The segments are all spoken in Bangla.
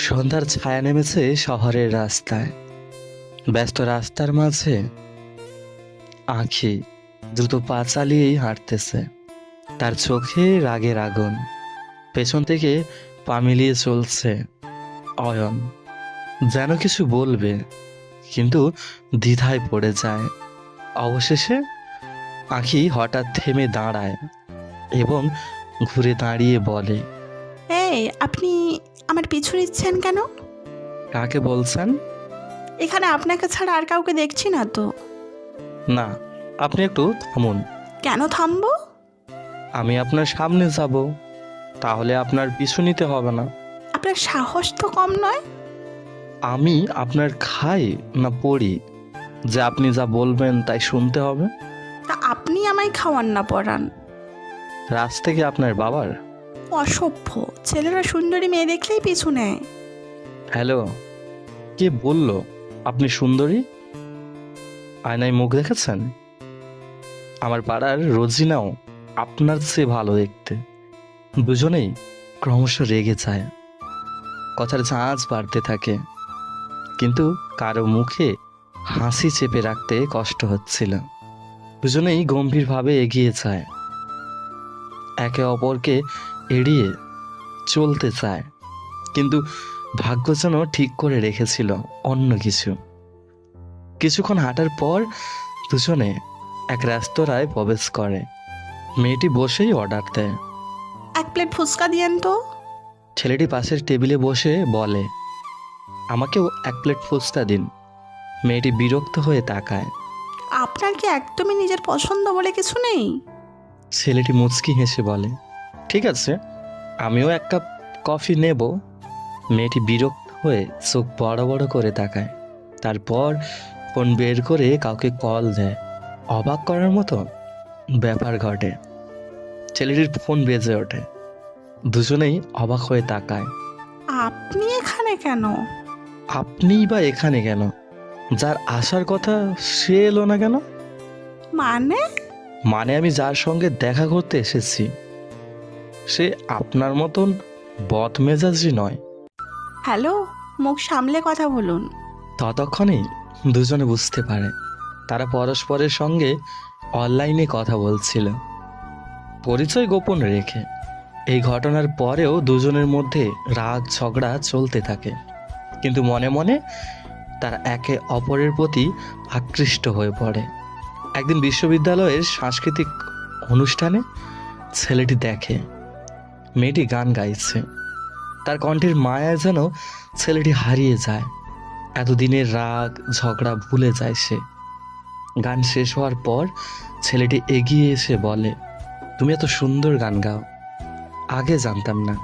সন্ধ্যার ছায়া নেমেছে শহরের রাস্তায়। ব্যস্ত রাস্তার মাঝে আঁখি দ্রুত পা চালিয়েই হাঁটতেছে। তার চোখে রাগের আগুন। পেছন থেকে পা মিলিয়ে চলছে অয়ন, যেন কিছু বলবে, কিন্তু দ্বিধায় পড়ে যায়। অবশেষে আঁখি হঠাৎ থেমে দাঁড়ায় এবং ঘুরে দাঁড়িয়ে বলে, এই, আপনি আমার পিছু নিচ্ছেন কেন? কাকে বলছেন? এখানে আপনাকে ছাড়া আর কাউকে দেখছি না তো। না, আপনি একটু থামুন। কেন থামবো? আমি আপনার সামনে যাব, তাহলে আপনার পিছু নিতে হবে না। আপনার সাহস তো কম নয়। আমি আপনার খাই না পড়ি যে আপনি যা বলবেন তাই শুনতে হবে? তা আপনি আমায় খাওয়ান না পড়ান। রাজ থেকে আপনার বাবার? অসভ্য ছেলেরা সুন্দরী মেয়ে দেখলেই পিছু নেয়। হ্যালো, কে বলল আপনি সুন্দরী? আয়নায় মুখ দেখেছেন? আমার পাড়ার রোজিনাও আপনার চেয়ে ভালো দেখতে। দুজনেই ক্রমশ রেগে যায়। কথার ঝাঁজ বাড়তে থাকে, কিন্তু কারো মুখে হাসি চেপে রাখতে কষ্ট হচ্ছিল। দুজনেই গম্ভীরভাবে এগিয়ে যায়, একে অপরকে এড়িয়ে চলতে চায়, কিন্তু ভাগ্য যেন ঠিক করে রেখেছিল অন্য কিছু। কিছুক্ষণ হাঁটার পর দুজনে এক রেস্তোরাঁয় প্রবেশ করে। মেয়েটি বসেই অর্ডার দেয়। এক প্লেট ফুচকা দিয়েন তো। ছেলেটি পাশের টেবিলে বসে বলে, আমাকেও এক প্লেট ফুচকা দিন। মেয়েটি বিরক্ত হয়ে তাকায়। আপনার কি একদমই নিজের পছন্দ বলে কিছু নেই? ছেলেটি মুচকি হেসে বলে, ঠিক আছে, আমিও এক কাপ কফি নেব। মেয়েটি বিরক্ত হয়ে চোখ বড় বড় করে তাকায়। তারপর ফোন বের করে কাউকে কল দেয়। অবাক করার মতো ব্যাপার ঘটে। ছেলেটির ফোন বেজে ওঠে। দুজনেই অবাক হয়ে তাকায়। আপনি এখানে কেন? আপনিই বা এখানে কেন? যার আসার কথা সে এলো না কেন? মানে? মানে আমি যার সঙ্গে দেখা করতে এসেছি সে আপনার মতন বদমেজাজি নয়। হ্যালো, মুখ সামলে কথা বলুন। ততক্ষণেই দুজনে বুঝতে পারে তারা পরস্পরের সঙ্গে অনলাইনে কথা বলছিল, পরিচয় গোপন রেখে। এই ঘটনার পরেও দুজনের মধ্যে রাগ ঝগড়া চলতে থাকে, কিন্তু মনে মনে তারা একে অপরের প্রতি আকৃষ্ট হয়ে পড়ে। একদিন বিশ্ববিদ্যালয়ের সাংস্কৃতিক অনুষ্ঠানে ছেলেটি দেখে মেয়েটি গান গাইছে। তার কণ্ঠের মায়ায় যেন ছেলেটি হারিয়ে যায়। এতদিনের রাগ ঝগড়া ভুলে যায় সে। গান শেষ হওয়ার পর ছেলেটি এগিয়ে এসে বলে, তুমি এত সুন্দর গান গাও, আগে জানতাম না।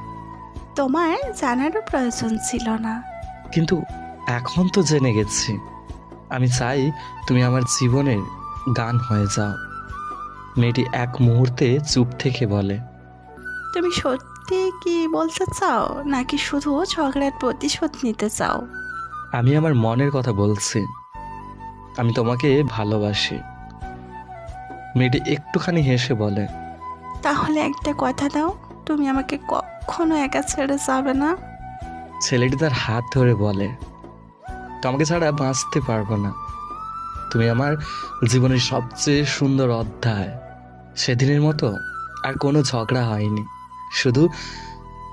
তোমার জানারও প্রয়োজন ছিল না। কিন্তু এখন তো জেনে গেছি। আমি চাই তুমি আমার জীবনের গান হয়ে যাও। মেয়েটি এক মুহূর্তে চুপ থেকে বলে, তুমি সত্যি কি বলতে চাও, নাকি শুধু ঝগড়ার প্রতিশোধ নিতে চাও? আমি আমার মনের কথা বলছি, আমি তোমাকে ভালোবাসি। মেয়েটি একটুখানি হেসে বলে, তাহলে একটা কথা দাও, তুমি আমাকে কখনো একা ছেড়ে যাবে না। ছেলেটি তার হাত ধরে বলে, তোমাকে ছাড়া বাঁচতে পারবো না। তুমি আমার জীবনের সবচেয়ে সুন্দর অধ্যায়। সেদিনের মতো আর কোনো ঝগড়া হয়নি, শুধু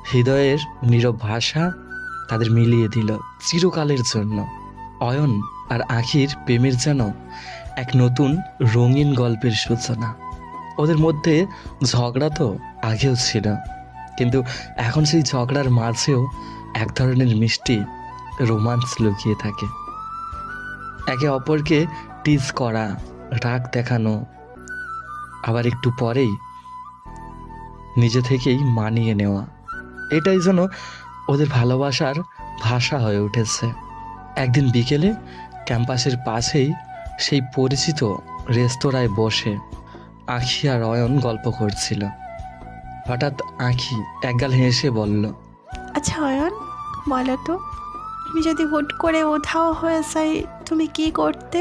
হৃদয়ের নীরব ভাষা তাদের মিলিয়ে দিল চিরকালের জন্য। অয়ন আর আখির প্রেমের যেন এক নতুন রঙিন গল্পের সূচনা। ওদের মধ্যে ঝগড়া তো আগেও ছিল, কিন্তু এখন সেই ঝগড়ার মাঝেও এক ধরনের মিষ্টি রোমান্স লুকিয়ে থাকে। একে অপরকে টিজ করা, রাগ দেখানো, আবার একটু পরেই নিজে থেকেই মানিয়ে নেওয়া, এটাই যেন ওদের ভালোবাসার ভাষা হয়ে উঠেছে। একদিন বিকেলে ক্যাম্পাসের পাশেই সেই পরিচিত রেস্তোরাঁয় বসে আঁখি আর অয়ন গল্প করছিল। হঠাৎ আঁখি একগাল হেসে বলল, আচ্ছা অয়ন, বলো তো, তুমি যদি হুট করে উধাও হয়ে যাই, তুমি কি করতে?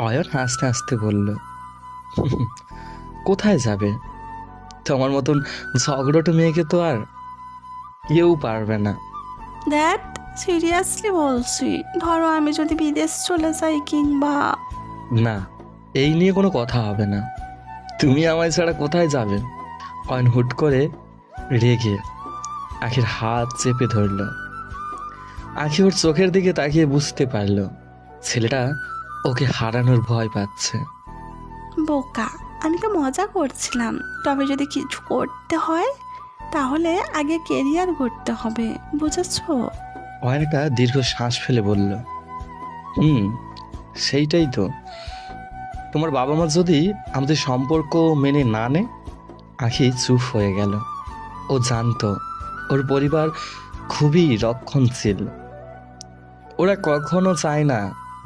অয়ন হাসতে হাসতে বলল, কোথায় যাবে? তোমার মতন ঝগড়টো মেয়েকে তো আর কেউ পারবে না। দ্যাট সিরিয়াসলি বলছি, ধরো আমি যদি বিদেশ চলে যাই কিংবা না, এই নিয়ে কোনো কথা হবে না। তুমি আমায় ছাড়া কোথায় যাবে? অয়ন হুট করে রেগে আখির হাত চেপে ধরল। আখি ওর চোখের দিকে তাকিয়ে বুঝতে পারলো ছেলেটা ওকে হারানোর ভয় পাচ্ছে। বোকা, আমি তো মজা করছিলাম। তবে যদি কিছু করতে হয় তাহলে আগে কেরিয়ার করতে হবে, বুঝেছো? অয়ন একটা দীর্ঘ শ্বাস ফেলে বলল, সেইটাই তো। তোমার বাবা মা যদি আমাদের সম্পর্ক মেনে না নেয়। আখি চুপ হয়ে গেল। ও জানতো ওর পরিবার খুবই রক্ষণশীল। ওরা কখনো চায় না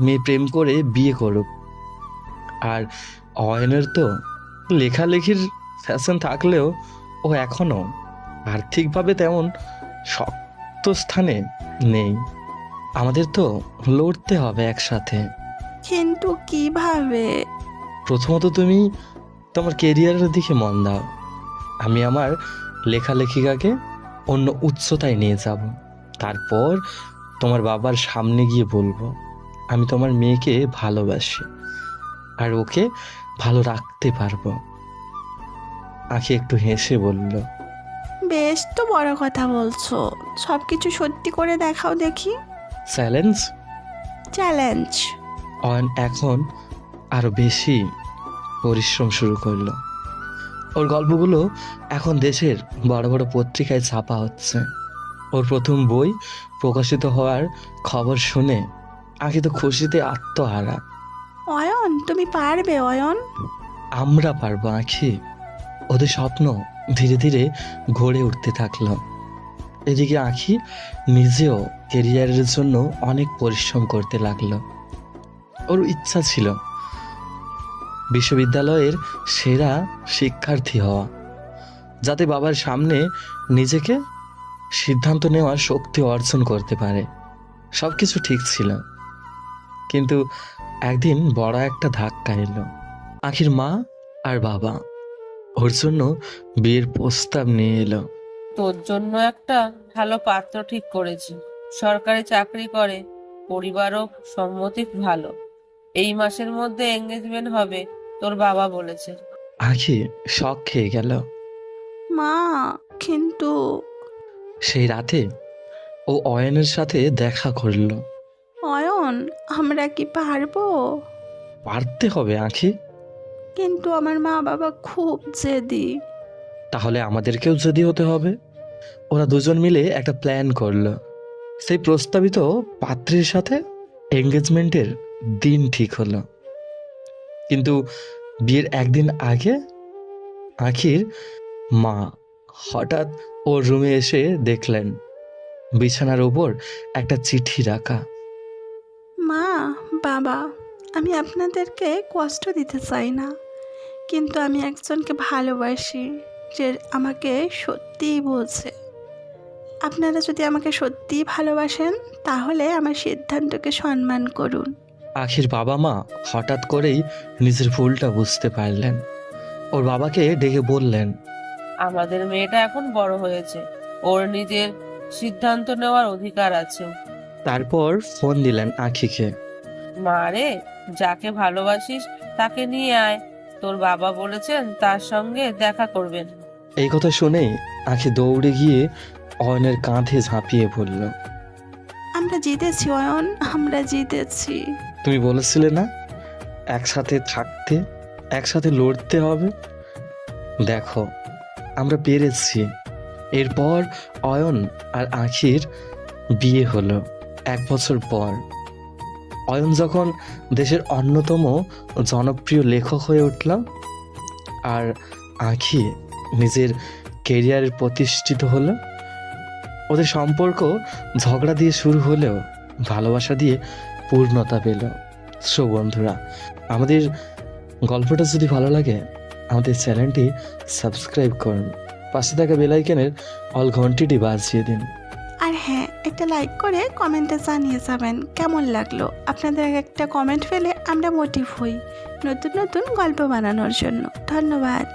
মেয়ে প্রেম করে বিয়ে করুক। আর অয়নের তো লেখালেখির ফ্যাশন থাকলেও ও এখনো আর্থিকভাবে তেমন শক্ত স্থানে নেই। আমাদের তো লড়তে হবে একসাথে। কিন্তু কিভাবে? প্রথমত তুমি তোমার কেরিয়ারের দিকে মন দাও। আমি আমার লেখালেখিকাকে অন্য উচ্চতায় নিয়ে যাব। তারপর তোমার বাবার সামনে গিয়ে বলবো আমি তোমার মেয়েকে ভালোবাসি আর ওকে ভালো রাখতে পারবো। আখি একটু হেসে বলল, বেশ তো বড় কথা বলছো, সব কিছু সত্যি করে দেখাও দেখি। চ্যালেঞ্জ? চ্যালেঞ্জ? অয়ন এখন আরো বেশি পরিশ্রম শুরু করলো। ওর গল্পগুলো এখন দেশের বড় বড় পত্রিকায় ছাপা হচ্ছে। ওর প্রথম বই প্রকাশিত হওয়ার খবর শুনে আখি তো খুশিতে আত্মহারা। অয়ন, তুমি পারবে অয়ন। আমরা পারবো আখি। ওদের স্বপ্ন ধীরে ধীরে গড়ে উঠতে থাকলো। এদিকে আখি নিজেও কেরিয়ারের জন্য অনেক পরিশ্রম করতে লাগলো। ওর ইচ্ছা ছিল বিশ্ববিদ্যালয়ের সেরা শিক্ষার্থী হওয়া, যাতে বাবার সামনে নিজেকে সিদ্ধান্ত নেওয়ার শক্তি অর্জন করতে পারে। সবকিছু ঠিক ছিল, কিন্তু একদিন বড় একটা ধাক্কা এলো। আখির মা আর বাবা ওর জন্য বিয়ের প্রস্তাব নিয়ে এলো। তোর জন্য একটা ভালো পাত্র ঠিক করেছি, সরকারি চাকরি করে, পরিবারও সম্মতি ভালো। এই মাসের মধ্যে এঙ্গেজমেন্ট হবে, তোর বাবা বলেছে। আখি শক খেয়ে গেল। মা, কিন্তু সেই রাতে ও অয়নের সাথে দেখা করলো। অয়ন, আমরা কি পারবো? পারতে হবে আখি। কিন্তু আমার মা বাবা খুব জেদি। তাহলে আমাদেরকেও যদি হতে হবে। ওরা দুজন মিলে একটা প্ল্যান করলো। সেই প্রস্তাবিত পাত্রের সাথে এঙ্গেজমেন্টের দিন ঠিক হলো। কিন্তু বিয়ের একদিন আগে আখির মা হঠাৎ ওর রুমে এসে দেখলেন বিছানার উপর একটা চিঠি রাখা। মা, বাবা, আমি আপনাদেরকে কষ্ট দিতে চাই না, কিন্তু আমি একজনকে ভালোবাসি যে আমাকে সত্যিই বোঝে। আপনারা যদি আমাকে সত্যিই ভালোবাসেন তাহলে আমার সিদ্ধান্তকে সম্মান করুন। আখির বাবা মা হঠাৎ করেই নিজের ভুলটা বুঝতে পারলেন। ওর বাবাকে ডেকে বললেন, আমাদের মেয়েটা এখন বড় হয়েছে, ওর নিজের সিদ্ধান্ত নেওয়ার অধিকার আছে। তারপর ফোন দিলেন আখিকে। মা রে, যাকে ভালোবাসিস তাকে নিয়ে আয়, তোর বাবা বলেছেন তার সঙ্গে দেখা করবেন। এই কথা শুনেই আখি দৌড়ে গিয়ে অয়নের কাঁধে ঝাঁপিয়ে পড়ল। আমরা জিতেছি অয়ন, আমরা জিতেছি। তুমি বলেছিলে না একসাথে থাকতে, একসাথে লড়তে হবে? দেখো আমরা পেরেছি। এরপর অয়ন আর আখির বিয়ে হলো 1 বছর পর। অয়ন যখন দেশের অন্যতম জনপ্রিয় লেখক হয়ে উঠল, আর আখি নিজের কেরিয়ারে প্রতিষ্ঠিত হলো। ওদের সম্পর্ক ঝগড়া দিয়ে শুরু হলেও ভালোবাসা দিয়ে পূর্ণতা পেল। সো বন্ধুরা, আমাদের গল্পটা যদি ভালো লাগে আমাদের চ্যানেলটি সাবস্ক্রাইব করুন, পাশে থাকা বেল আইকনের অল ঘন্টিটি বাজিয়ে দিন। আর হ্যাঁ, একটা লাইক করে কমেন্টে জানিয়ে যাবেন কেমন লাগলো। আপনাদের একটা কমেন্ট পেলে আমরা মোটিভ হই নতুন নতুন গল্প বানানোর জন্য। ধন্যবাদ।